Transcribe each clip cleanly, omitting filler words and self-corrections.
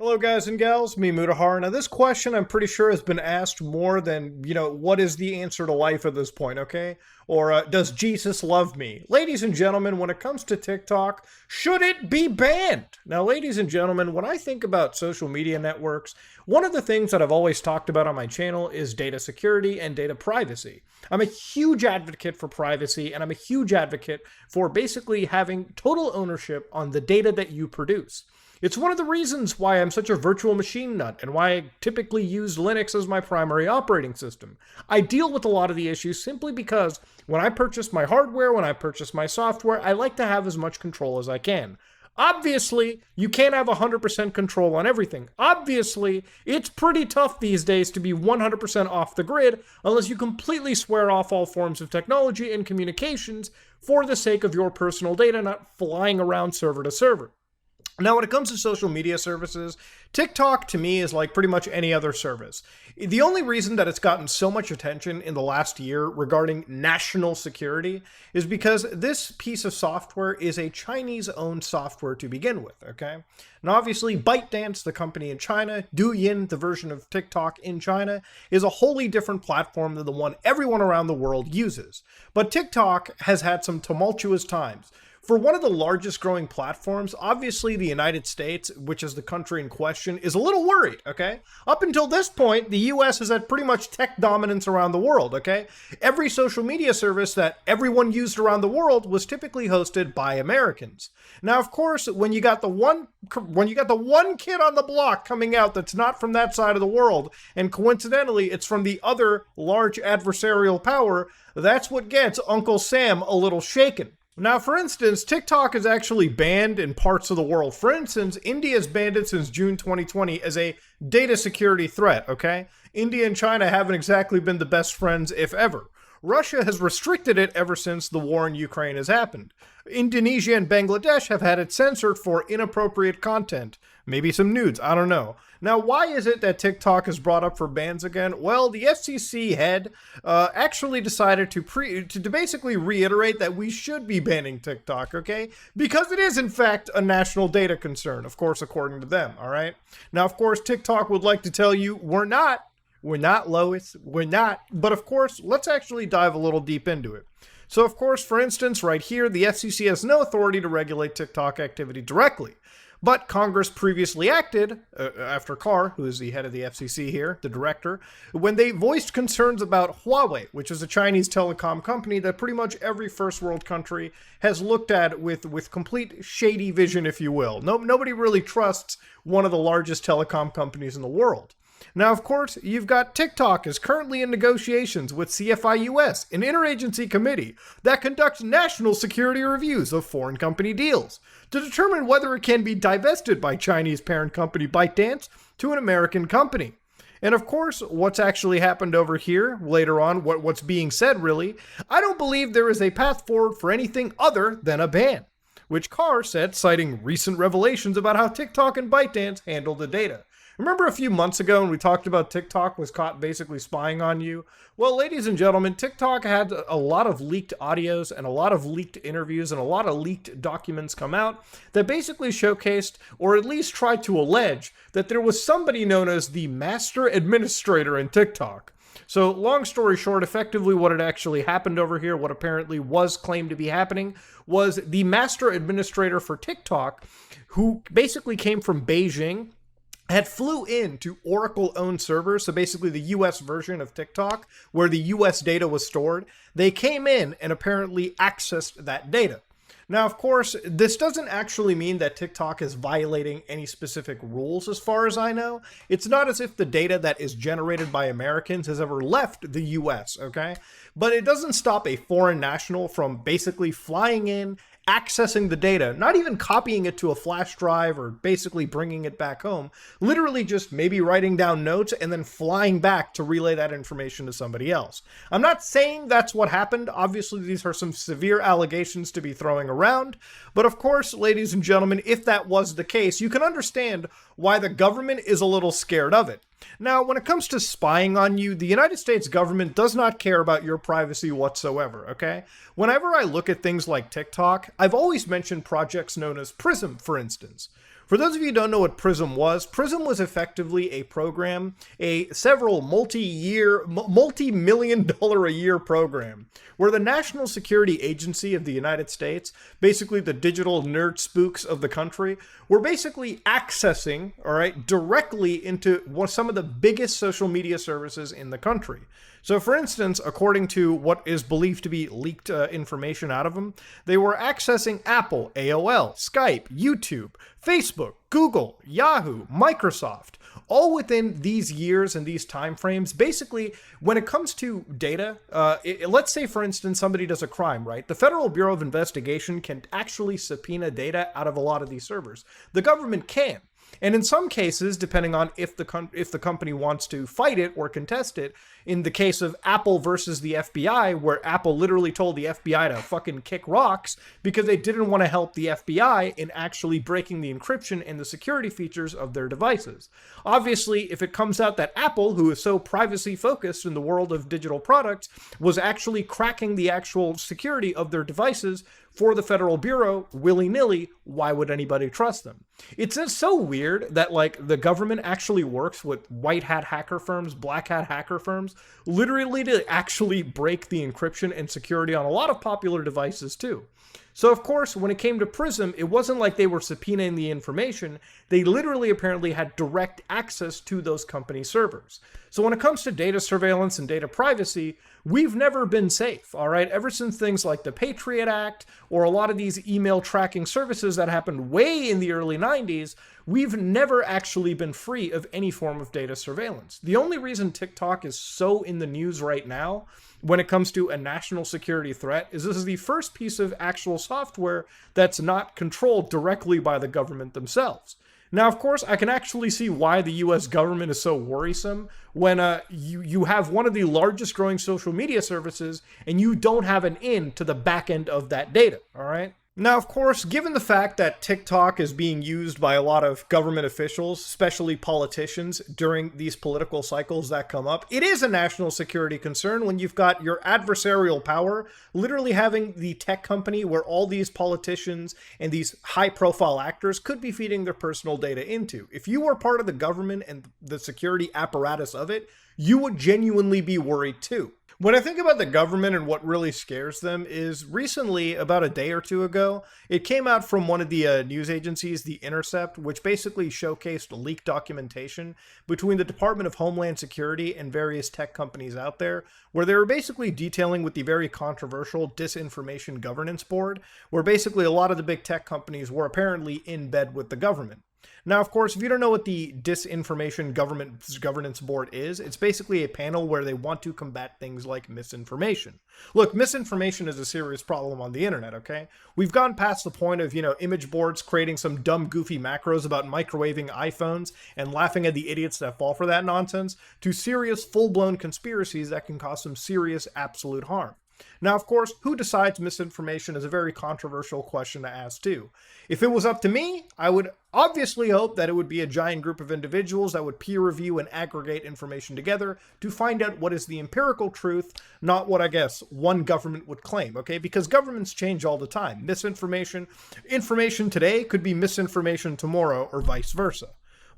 Hello, guys and gals. Me, Mutahar. Now, this question I'm pretty sure has been asked more than, what is the answer to life at this point, okay? Or does Jesus love me? Ladies and gentlemen, when it comes to TikTok, should it be banned? Now, ladies and gentlemen, when I think about social media networks, one of the things that I've always talked about on my channel is data security and data privacy. I'm a huge advocate for privacy, and I'm a huge advocate for basically having total ownership on the data that you produce. It's one of the reasons why I'm such a virtual machine nut and why I typically use Linux as my primary operating system. I deal with a lot of the issues simply because when I purchase my hardware, when I purchase my software, I like to have as much control as I can. Obviously, you can't have 100% control on everything. Obviously, it's pretty tough these days to be 100% off the grid unless you completely swear off all forms of technology and communications for the sake of your personal data not flying around server to server. Now, when it comes to social media services, TikTok to me is like pretty much any other service. The only reason that it's gotten so much attention in the last year regarding national security is because this piece of software is a Chinese-owned software to begin with, okay? Now, obviously, ByteDance, the company in China, Douyin, the version of TikTok in China, is a wholly different platform than the one everyone around the world uses. But TikTok has had some tumultuous times. For one of the largest growing platforms, obviously the United States, which is the country in question, is a little worried, okay? Up until this point, the US has had pretty much tech dominance around the world, okay? Every social media service that everyone used around the world was typically hosted by Americans. Now, of course, when you got the one kid on the block coming out that's not from that side of the world, and coincidentally, it's from the other large adversarial power, that's what gets Uncle Sam a little shaken. Now, for instance, TikTok is actually banned in parts of the world. For instance, India has banned it since June 2020 as a data security threat, okay? India and China haven't exactly been the best friends, if ever. Russia has restricted it ever since the war in Ukraine has happened. Indonesia and Bangladesh have had it censored for inappropriate content. Maybe some nudes, I don't know. Now, why is it that TikTok is brought up for bans again? Well, the FCC head actually decided to basically reiterate that we should be banning TikTok, okay? Because it is, in fact, a national data concern, of course, according to them, all right? Now, of course, TikTok would like to tell you we're not, Lois, we're not. But, of course, let's actually dive a little deep into it. So, of course, for instance, right here, the FCC has no authority to regulate TikTok activity directly. But Congress previously acted, after Carr, who is the head of the FCC here, the director, when they voiced concerns about Huawei, which is a Chinese telecom company that pretty much every first world country has looked at with complete shady vision, if you will. Nobody really trusts one of the largest telecom companies in the world. Now, of course, you've got TikTok is currently in negotiations with CFI-US, an interagency committee that conducts national security reviews of foreign company deals to determine whether it can be divested by Chinese parent company ByteDance to an American company. And of course, what's actually happened over here later on, what's being said really, I don't believe there is a path forward for anything other than a ban, which Carr said, citing recent revelations about how TikTok and ByteDance handle the data. Remember a few months ago when we talked about TikTok was caught basically spying on you? Well, ladies and gentlemen, TikTok had a lot of leaked audios and a lot of leaked interviews and a lot of leaked documents come out that basically showcased, or at least tried to allege, that there was somebody known as the master administrator in TikTok. So, long story short, effectively what had actually happened over here, what apparently was claimed to be happening, was the master administrator for TikTok, who basically came from Beijing, had flew in to Oracle-owned servers, so basically the US version of TikTok, where the US data was stored. They came in and apparently accessed that data. Now, of course, this doesn't actually mean that TikTok is violating any specific rules as far as I know. It's not as if the data that is generated by Americans has ever left the US, okay? But it doesn't stop a foreign national from basically flying in, accessing the data, not even copying it to a flash drive or basically bringing it back home, literally just maybe writing down notes and then flying back to relay that information to somebody else. I'm not saying that's what happened. Obviously, these are some severe allegations to be throwing around. But of course, ladies and gentlemen, if that was the case, you can understand why the government is a little scared of it. Now, when it comes to spying on you, the United States government does not care about your privacy whatsoever, okay? Whenever I look at things like TikTok, I've always mentioned projects known as PRISM, for instance. For those of you who don't know what PRISM was effectively a program, a several multi-million dollar a year program, where the National Security Agency of the United States, basically the digital nerd spooks of the country, were basically accessing, all right, directly into some of the biggest social media services in the country. So for instance, according to what is believed to be leaked information out of them, they were accessing Apple, AOL, Skype, YouTube, Facebook, Google, Yahoo, Microsoft, all within these years and these time frames. Basically, when it comes to data, let's say, for instance, somebody does a crime, right? The Federal Bureau of Investigation can actually subpoena data out of a lot of these servers. The government can. And in some cases, depending on if the company wants to fight it or contest it, in the case of Apple versus the FBI, where Apple literally told the FBI to fucking kick rocks because they didn't want to help the FBI in actually breaking the encryption and the security features of their devices. Obviously, if it comes out that Apple, who is so privacy focused in the world of digital products, was actually cracking the actual security of their devices for the Federal Bureau willy-nilly, why would anybody trust them? It's just so weird that, like, the government actually works with white hat hacker firms, black hat hacker firms, literally to actually break the encryption and security on a lot of popular devices too. So of course, when it came to PRISM, it wasn't like they were subpoenaing the information. They literally apparently had direct access to those company servers. So when it comes to data surveillance and data privacy, we've never been safe, all right? Ever since things like the Patriot Act or a lot of these email tracking services that happened way in the early 90s, we've never actually been free of any form of data surveillance. The only reason TikTok is so in the news right now when it comes to a national security threat is this is the first piece of actual software that's not controlled directly by the government themselves. Now, of course, I can actually see why the US government is so worrisome when you have one of the largest growing social media services and you don't have an in to the back end of that data, all right? Now, of course, given the fact that TikTok is being used by a lot of government officials, especially politicians, during these political cycles that come up, it is a national security concern when you've got your adversarial power literally having the tech company where all these politicians and these high-profile actors could be feeding their personal data into. If you were part of the government and the security apparatus of it, you would genuinely be worried too. When I think about the government and what really scares them is recently, about a day or two ago, it came out from one of the news agencies, The Intercept, which basically showcased leaked documentation between the Department of Homeland Security and various tech companies out there, where they were basically detailing with the very controversial Disinformation Governance Board, where basically a lot of the big tech companies were apparently in bed with the government. Now, of course, if you don't know what the Disinformation Governance Board is, it's basically a panel where they want to combat things like misinformation. Look, misinformation is a serious problem on the internet, okay? We've gone past the point of, image boards creating some dumb, goofy macros about microwaving iPhones and laughing at the idiots that fall for that nonsense, to serious, full-blown conspiracies that can cause some serious, absolute harm. Now, of course, who decides misinformation is a very controversial question to ask too. If it was up to me, I would obviously hope that it would be a giant group of individuals that would peer review and aggregate information together to find out what is the empirical truth, not what I guess one government would claim, okay? Because governments change all the time. Information today could be misinformation tomorrow or vice versa.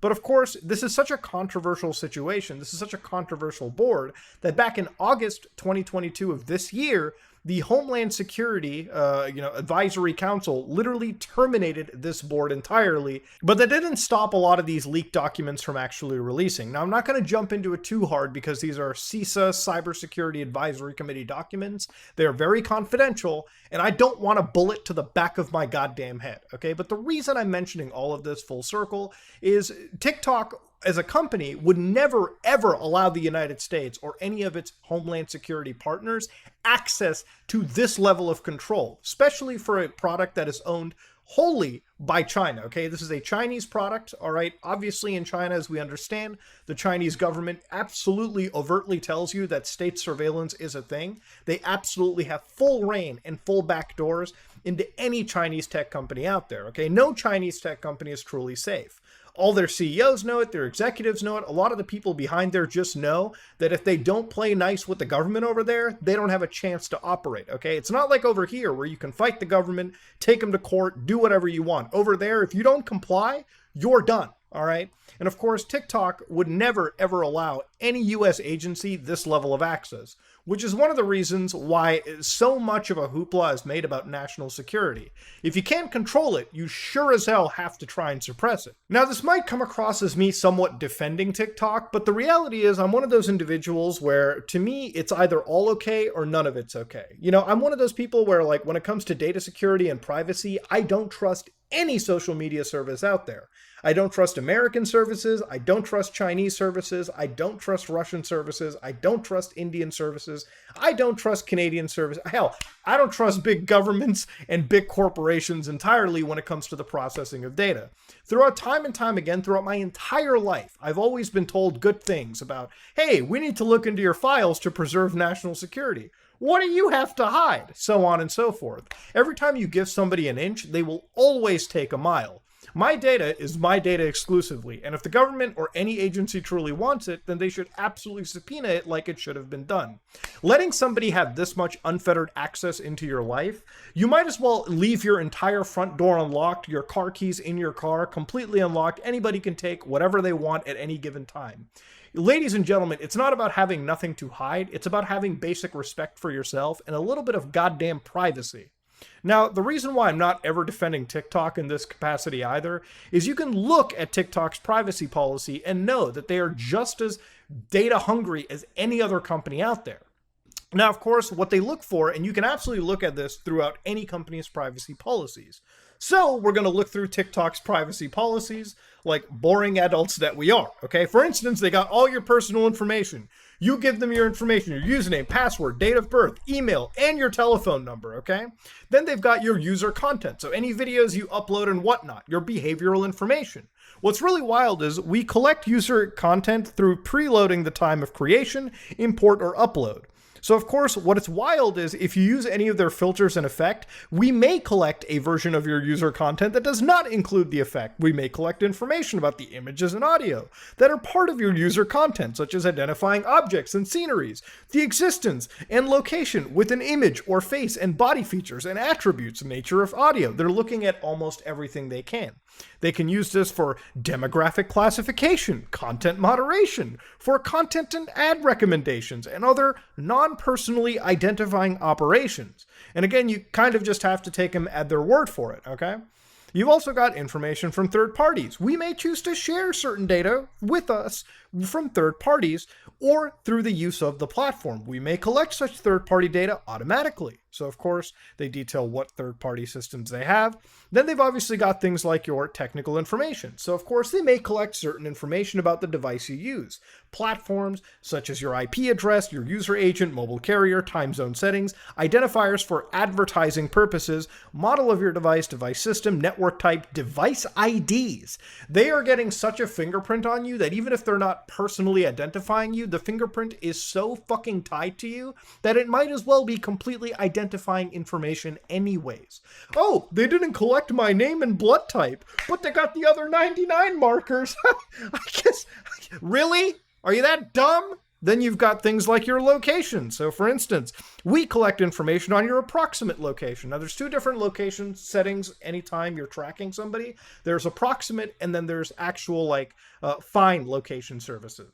But of course, this is such a controversial situation, this is such a controversial board, that back in August 2022 of this year, the Homeland Security Advisory Council literally terminated this board entirely, but that didn't stop a lot of these leaked documents from actually releasing. Now, I'm not going to jump into it too hard because these are CISA, Cybersecurity Advisory Committee documents. They're very confidential, and I don't want a bullet to the back of my goddamn head, okay? But the reason I'm mentioning all of this full circle is TikTok as a company would never ever allow the United States or any of its Homeland Security partners access to this level of control, especially for a product that is owned wholly by China, okay? This is a Chinese product, all right? Obviously in China, as we understand, the Chinese government absolutely overtly tells you that state surveillance is a thing. They absolutely have full reign and full back doors into any Chinese tech company out there, okay? No Chinese tech company is truly safe. All their CEOs know it, their executives know it, a lot of the people behind there just know that if they don't play nice with the government over there, they don't have a chance to operate, okay? It's not like over here where you can fight the government, take them to court, do whatever you want. Over there, if you don't comply, you're done. All right. And of course, TikTok would never ever allow any US agency this level of access, which is one of the reasons why so much of a hoopla is made about national security. If you can't control it, you sure as hell have to try and suppress it. Now, this might come across as me somewhat defending TikTok, but the reality is I'm one of those individuals where, to me, it's either all okay or none of it's okay. You know, I'm one of those people where, like, when it comes to data security and privacy, I don't trust any social media service out there. I don't trust American services. I don't trust Chinese services. I don't trust Russian services. I don't trust Indian services. I don't trust Canadian services. Hell, I don't trust big governments and big corporations entirely when it comes to the processing of data. Throughout time and time again, throughout my entire life, I've always been told good things about, hey, we need to look into your files to preserve national security. What do you have to hide? So on and so forth. Every time you give somebody an inch, they will always take a mile. My data is my data exclusively, and if the government or any agency truly wants it, then they should absolutely subpoena it like it should have been done. Letting somebody have this much unfettered access into your life, you might as well leave your entire front door unlocked, your car keys in your car completely unlocked. Anybody can take whatever they want at any given time. Ladies and gentlemen, it's not about having nothing to hide. It's about having basic respect for yourself and a little bit of goddamn privacy. Now, the reason why I'm not ever defending TikTok in this capacity either is you can look at TikTok's privacy policy and know that they are just as data hungry as any other company out there. Now, of course, what they look for, and you can absolutely look at this throughout any company's privacy policies. So we're going to look through TikTok's privacy policies like boring adults that we are, okay? For instance, they got all your personal information. You give them your information, your username, password, date of birth, email, and your telephone number, okay? Then they've got your user content, so any videos you upload and whatnot, your behavioral information. What's really wild is we collect user content through preloading the time of creation, import, or upload. So of course, what's wild is if you use any of their filters and effect, we may collect a version of your user content that does not include the effect. We may collect information about the images and audio that are part of your user content, such as identifying objects and sceneries, the existence and location with an image or face and body features and attributes, nature of audio. They're looking at almost everything they can. They can use this for demographic classification, content moderation, for content and ad recommendations, and other non-personally identifying operations. And again, you kind of just have to take them at their word for it, okay? You've also got information from third parties. We may choose to share certain data with us from third parties or through the use of the platform. We may collect such third-party data automatically. So of course, they detail what third-party systems they have. Then they've obviously got things like your technical information. So of course, they may collect certain information about the device you use. Platforms such as your IP address, your user agent, mobile carrier, time zone settings, identifiers for advertising purposes, model of your device, device system, network type, device IDs. They are getting such a fingerprint on you that even if they're not personally identifying you, the fingerprint is so fucking tied to you that it might as well be completely identifying information anyways. Oh, they didn't collect my name and blood type, but they got the other 99 markers. I guess, really? Are you that dumb? Then you've got things like your location. So for instance, we collect information on your approximate location. Now there's two different location settings anytime you're tracking somebody. There's approximate and then there's actual like fine location services.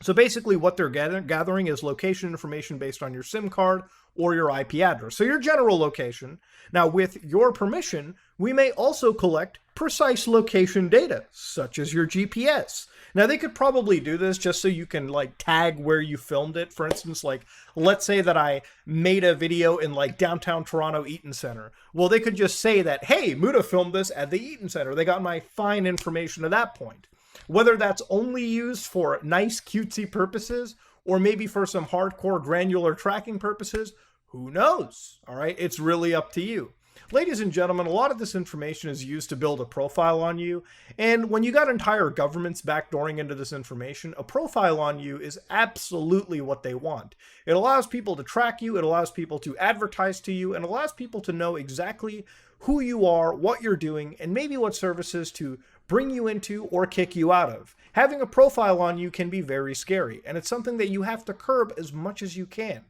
So basically what they're gathering is location information based on your SIM card or your IP address. So your general location. Now with your permission, we may also collect precise location data, such as your GPS. Now they could probably do this just so you can like tag where you filmed it. For instance, like let's say that I made a video in like downtown Toronto Eaton Center. Well, they could just say that, hey, Muda filmed this at the Eaton Center. They got my fine information at that point. Whether that's only used for nice cutesy purposes or maybe for some hardcore granular tracking purposes, who knows? All right, it's really up to you. Ladies and gentlemen, a lot of this information is used to build a profile on you, and when you got entire governments backdooring into this information, a profile on you is absolutely what they want. It allows people to track you, it allows people to advertise to you, and allows people to know exactly who you are, what you're doing, and maybe what services to bring you into or kick you out of. Having a profile on you can be very scary, and it's something that you have to curb as much as you can.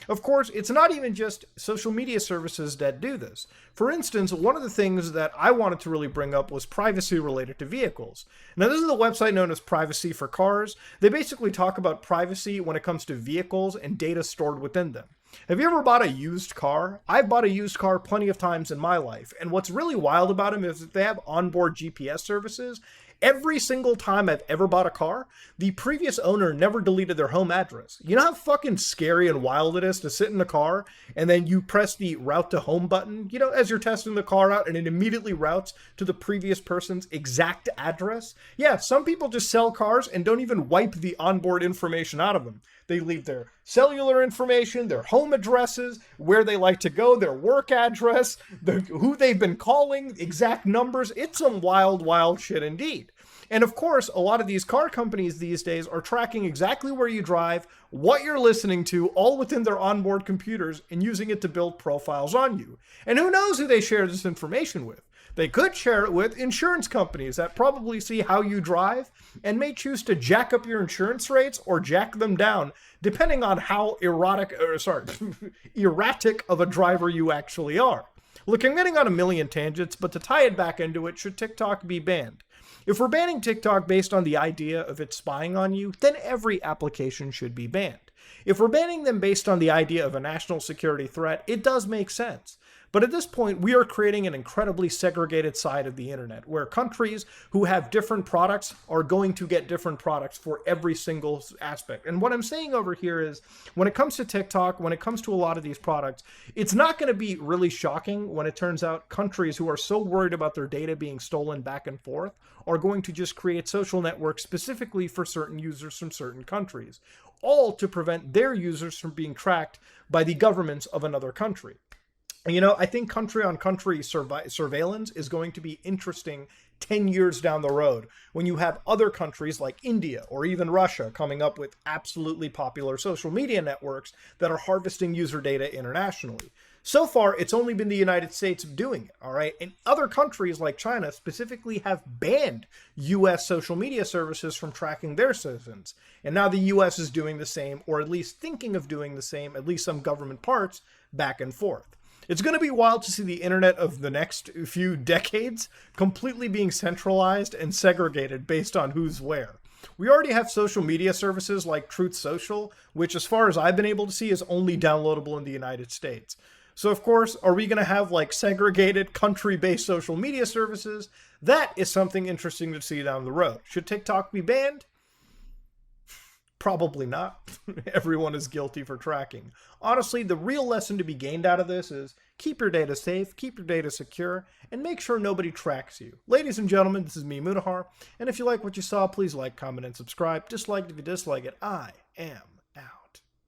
Of course, it's not even just social media services that do this. For instance, one of the things that I wanted to really bring up was privacy related to vehicles. Now, this is the website known as Privacy for Cars. They basically talk about privacy when it comes to vehicles and data stored within them. Have you ever bought a used car? I've bought a used car plenty of times in my life, and what's really wild about them is that they have onboard GPS services. Every single time I've ever bought a car, the previous owner never deleted their home address. You know how fucking scary and wild it is to sit in a car and then you press the route to home button, as you're testing the car out, and it immediately routes to the previous person's exact address? Yeah, some people just sell cars and don't even wipe the onboard information out of them. They leave their cellular information, their home addresses, where they like to go, their work address, who they've been calling, exact numbers. It's some wild, wild shit indeed. And of course, a lot of these car companies these days are tracking exactly where you drive, what you're listening to, all within their onboard computers, and using it to build profiles on you. And who knows who they share this information with? They could share it with insurance companies that probably see how you drive and may choose to jack up your insurance rates or jack them down, depending on how erratic of a driver you actually are. Look, I'm getting on a million tangents, but to tie it back into it, should TikTok be banned? If we're banning TikTok based on the idea of it spying on you, then every application should be banned. If we're banning them based on the idea of a national security threat, it does make sense. But at this point, we are creating an incredibly segregated side of the internet, where countries who have different products are going to get different products for every single aspect. And what I'm saying over here is, when it comes to TikTok, when it comes to a lot of these products, it's not going to be really shocking when it turns out countries who are so worried about their data being stolen back and forth are going to just create social networks specifically for certain users from certain countries, all to prevent their users from being tracked by the governments of another country. I think country-on-country surveillance is going to be interesting 10 years down the road when you have other countries like India or even Russia coming up with absolutely popular social media networks that are harvesting user data internationally. So far, it's only been the United States doing it, all right? And other countries like China specifically have banned U.S. social media services from tracking their citizens. And now the U.S. is doing the same, or at least thinking of doing the same, at least some government parts, back and forth. It's going to be wild to see the internet of the next few decades completely being centralized and segregated based on who's where. We already have social media services like Truth Social, which as far as I've been able to see is only downloadable in the United States. So of course, are we going to have like segregated country-based social media services? That is something interesting to see down the road. Should TikTok be banned? Probably not. Everyone is guilty for tracking. Honestly, the real lesson to be gained out of this is keep your data safe, keep your data secure, and make sure nobody tracks you. Ladies and gentlemen, this is me, Mutahar, and if you like what you saw, please like, comment, and subscribe. Dislike it if you dislike it. I am